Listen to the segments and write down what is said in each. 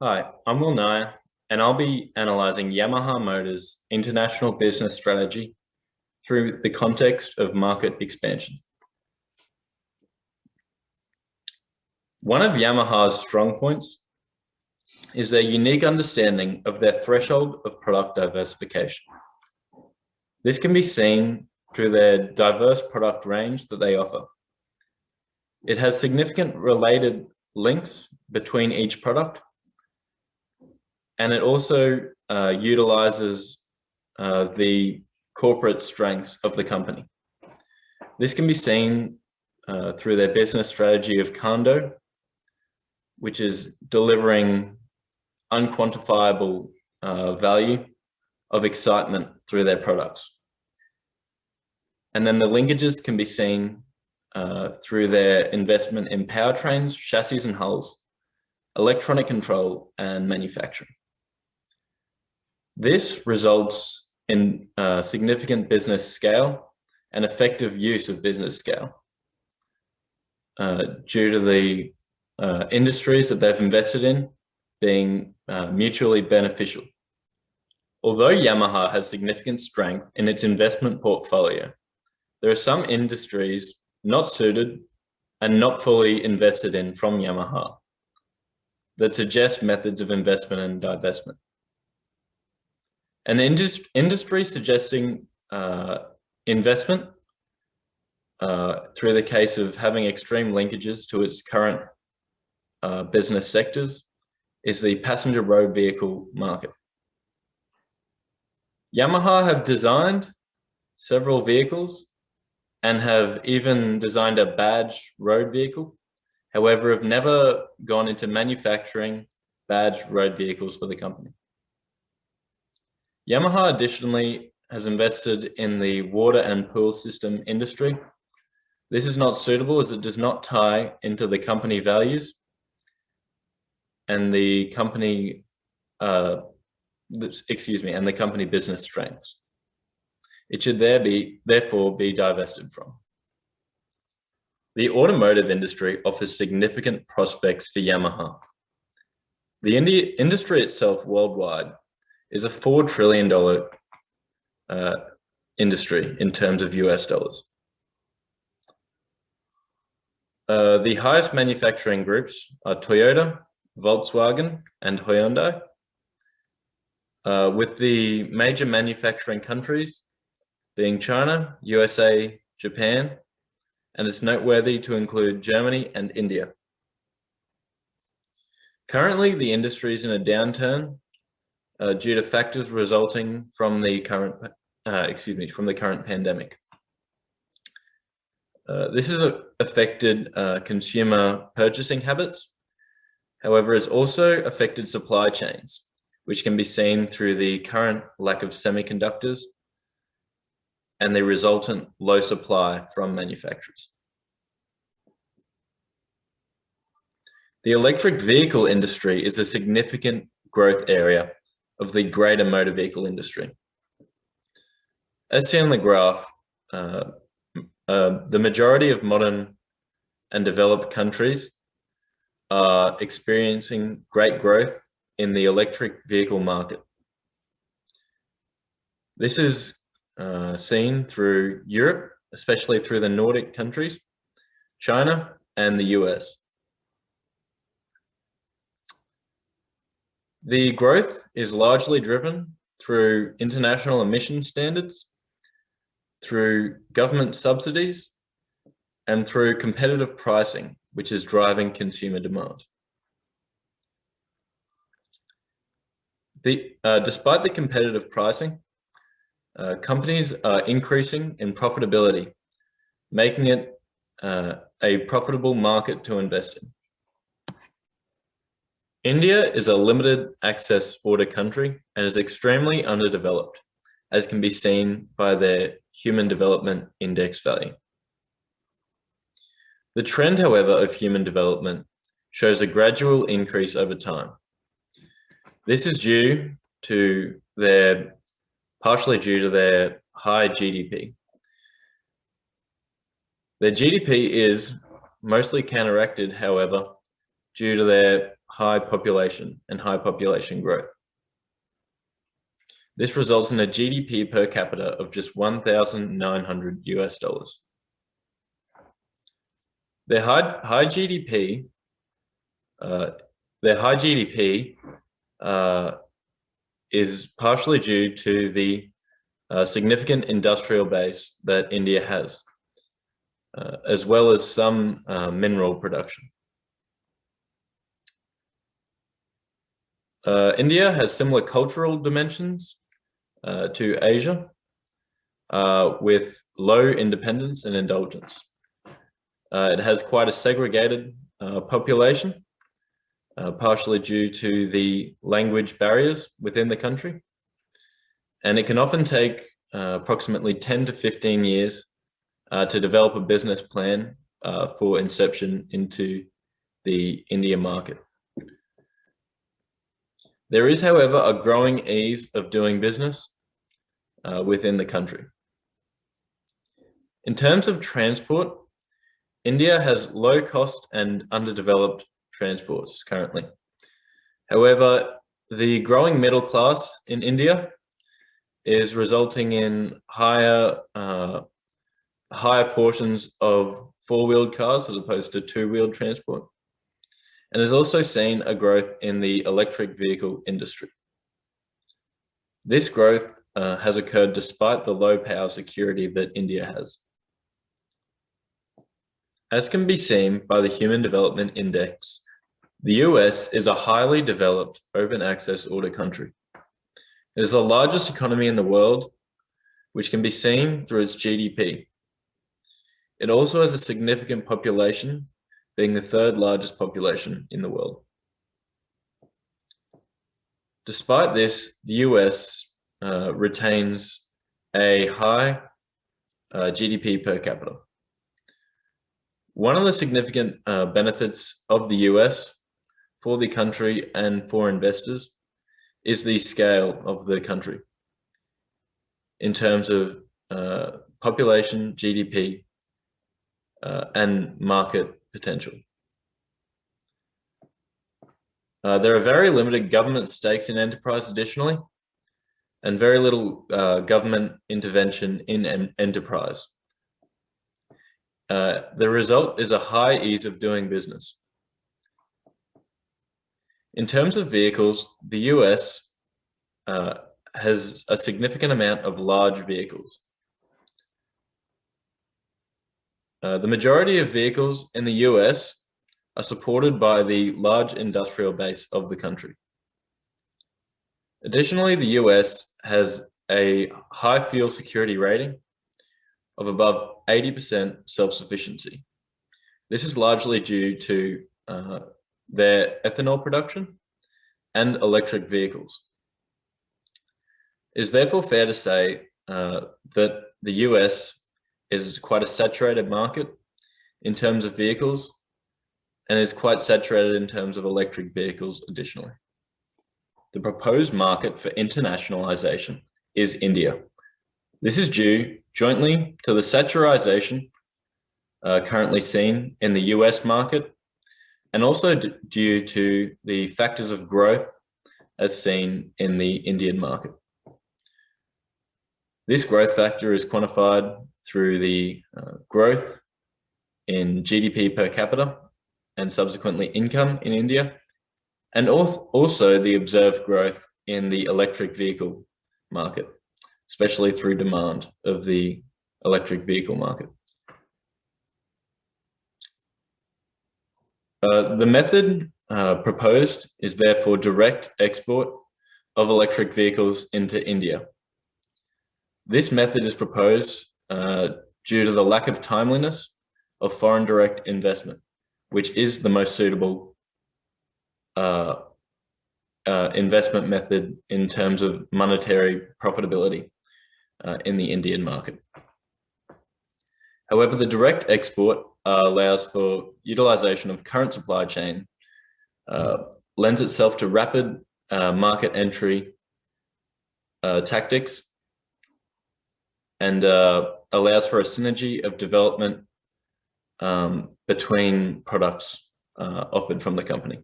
Hi, I'm Will Nye, and I'll be analyzing Yamaha Motors' international business strategy through the context of market expansion. One of Yamaha's strong points is their unique understanding of their threshold of product diversification. This can be seen through their diverse product range that they offer. It has significant related links between each product, and it also utilizes the corporate strengths of the company. This can be seen through their business strategy of Kando, which is delivering unquantifiable value of excitement through their products. And then the linkages can be seen through their investment in powertrains, chassis and hulls, electronic control, and manufacturing. This results in significant business scale and effective use of business scale due to the industries that they've invested in being mutually beneficial. Although Yamaha has significant strength in its investment portfolio, there are some industries not suited and not fully invested in from Yamaha that suggest methods of investment and divestment. An industry suggesting investment through the case of having extreme linkages to its current business sectors is the passenger road vehicle market. Yamaha have designed several vehicles and have even designed a badge road vehicle. However, have never gone into manufacturing badged road vehicles for the company. Yamaha additionally has invested in the water and pool system industry. This is not suitable as it does not tie into the company values and the company, and the company business strengths. It should therefore be divested from. The automotive industry offers significant prospects for Yamaha. The industry itself worldwide is a $4 trillion industry in terms of US dollars. The highest manufacturing groups are Toyota, Volkswagen, and Hyundai, with the major manufacturing countries being China, USA, Japan, and it's noteworthy to include Germany and India. Currently, the industry is in a downturn due to factors resulting from the current, pandemic. This has affected consumer purchasing habits. However, it's also affected supply chains, which can be seen through the current lack of semiconductors and the resultant low supply from manufacturers. The electric vehicle industry is a significant growth area of the greater motor vehicle industry. As seen on the graph, the majority of modern and developed countries are experiencing great growth in the electric vehicle market. This is seen through Europe, especially through the Nordic countries, China, and the US. The growth is largely driven through international emission standards, through government subsidies, and through competitive pricing, which is driving consumer demand. Despite the competitive pricing, companies are increasing in profitability, making it a profitable market to invest in. India is a limited access order country and is extremely underdeveloped, as can be seen by their Human Development Index value. The trend, however, of human development shows a gradual increase over time. This is partially due to their high GDP. Their GDP is mostly counteracted, however, due to their high population and high population growth. This results in a GDP per capita of just $1,900 US. Their high GDP is partially due to the significant industrial base that India has, as well as some mineral production. India has similar cultural dimensions to Asia, with low independence and indulgence. It has quite a segregated population, partially due to the language barriers within the country. And it can often take approximately 10 to 15 years to develop a business plan for inception into the Indian market. There is, however, a growing ease of doing business within the country. In terms of transport, India has low cost and underdeveloped transports currently. However, the growing middle class in India is resulting in higher portions of four-wheeled cars as opposed to two-wheeled transport, and has also seen a growth in the electric vehicle industry. This growth has occurred despite the low power security that India has. As can be seen by the Human Development Index, the US is a highly developed open access order country. It is the largest economy in the world, which can be seen through its GDP. It also has a significant population, being the third largest population in the world. Despite this, the US retains a high GDP per capita. One of the significant benefits of the US for the country and for investors is the scale of the country in terms of population, GDP, and market potential. There are very limited government stakes in enterprise additionally, and very little government intervention in enterprise. The result is a high ease of doing business. In terms of vehicles, the US has a significant amount of large vehicles. The majority of vehicles in the US are supported by the large industrial base of the country. Additionally, the US has a high fuel security rating of above 80% self-sufficiency. This is largely due to their ethanol production and electric vehicles. It is therefore fair to say that the US is quite a saturated market in terms of vehicles, and is quite saturated in terms of electric vehicles additionally. The proposed market for internationalization is India. This is due jointly to the saturation currently seen in the US market, and also due to the factors of growth as seen in the Indian market. This growth factor is quantified through the growth in GDP per capita and subsequently income in India, and also the observed growth in the electric vehicle market, especially through demand of the electric vehicle market. The method proposed is therefore direct export of electric vehicles into India. This method is proposed due to the lack of timeliness of foreign direct investment, which is the most suitable investment method in terms of monetary profitability in the Indian market. However, the direct export allows for utilization of current supply chain, lends itself to rapid market entry tactics, and allows for a synergy of development between products offered from the company.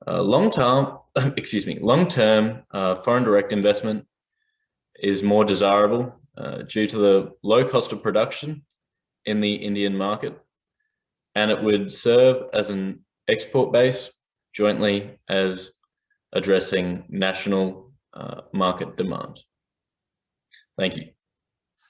Long-term, long-term foreign direct investment is more desirable due to the low cost of production in the Indian market, and it would serve as an export base jointly as addressing national market demand. Thank you.